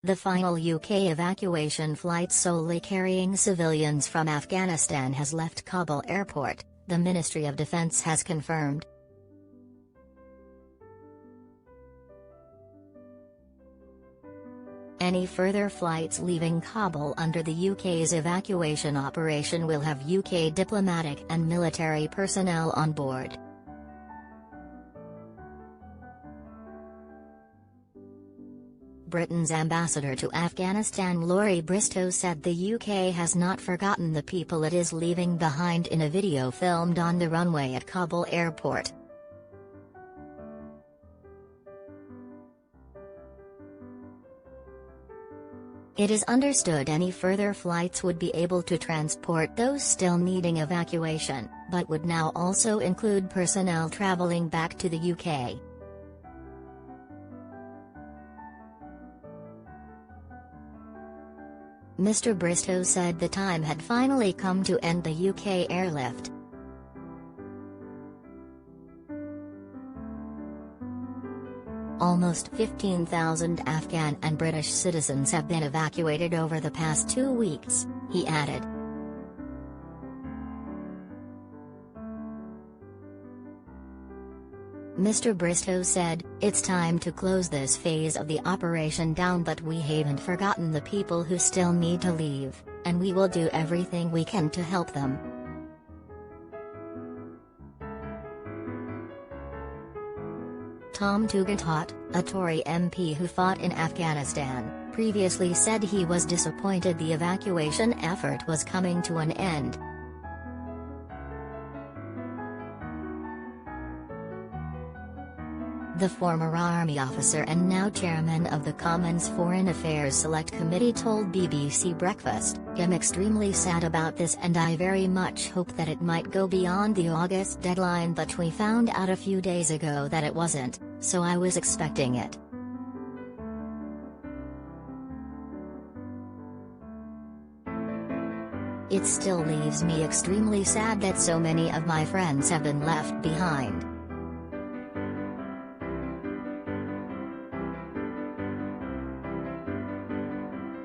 The final UK evacuation flight solely carrying civilians from Afghanistan has left Kabul airport, the Ministry of Defence has confirmed. Any further flights leaving Kabul under the UK's evacuation operation will have UK diplomatic and military personnel on board. Britain's ambassador to Afghanistan Laurie Bristow said the UK has not forgotten the people it is leaving behind in a video filmed on the runway at Kabul airport. It is understood any further flights would be able to transport those still needing evacuation, but would now also include personnel travelling back to the UK. Mr. Bristow said the time had finally come to end the UK airlift. Almost 15,000 Afghan and British citizens have been evacuated over the past 2 weeks, he added. Mr. Bristow said, "It's time to close this phase of the operation down, but we haven't forgotten the people who still need to leave, and we will do everything we can to help them." Tom Tugendhat, a Tory MP who fought in Afghanistan, previously said he was disappointed the evacuation effort was coming to an end. The former army officer and now chairman of the Commons Foreign Affairs Select Committee told BBC Breakfast, "I'm extremely sad about this and I very much hope that it might go beyond the August deadline, but we found out a few days ago that it wasn't, so I was expecting it." "It still leaves me extremely sad that so many of my friends have been left behind."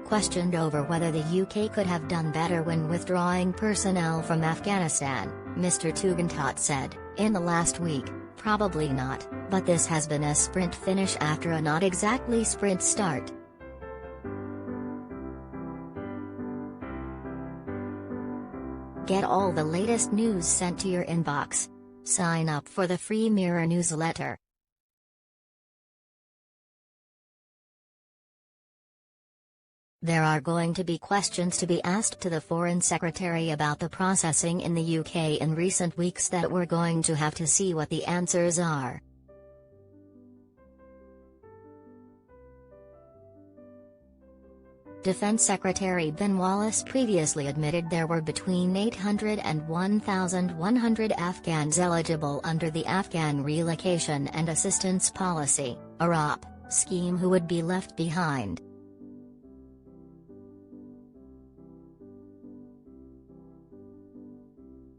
Questioned over whether the UK could have done better when withdrawing personnel from Afghanistan, Mr. Tugendhat said, "In the last week, probably not, but this has been a sprint finish after a not exactly sprint start." Get all the latest news sent to your inbox. Sign up for the free Mirror newsletter. There are going to be questions to be asked to the Foreign Secretary about the processing in the UK in recent weeks that we're going to have to see what the answers are. Defense Secretary Ben Wallace previously admitted there were between 800 and 1,100 Afghans eligible under the Afghan Relocation and Assistance Policy (AROP) scheme who would be left behind.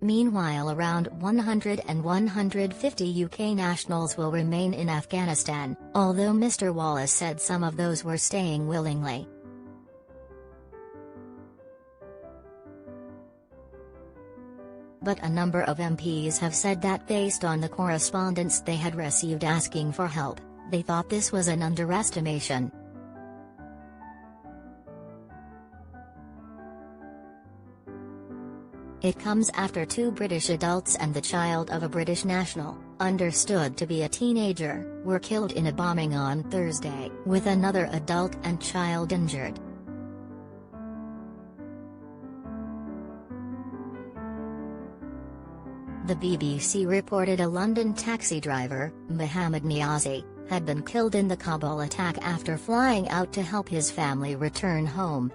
Meanwhile, around 100 and 150 UK nationals will remain in Afghanistan, although Mr. Wallace said some of those were staying willingly. But a number of MPs have said that based on the correspondence they had received asking for help, they thought this was an underestimation. It comes after 2 British adults and the child of a British national, understood to be a teenager, were killed in a bombing on Thursday, with another adult and child injured. The BBC reported a London taxi driver, Mohammed Niazi, had been killed in the Kabul attack after flying out to help his family return home.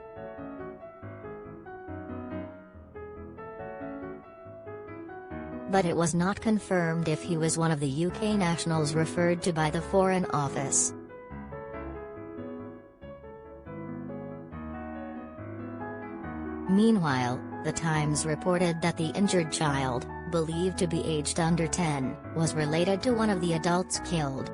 But it was not confirmed if he was one of the UK nationals referred to by the Foreign Office. Meanwhile, The Times reported that the injured child, believed to be aged under 10, was related to one of the adults killed.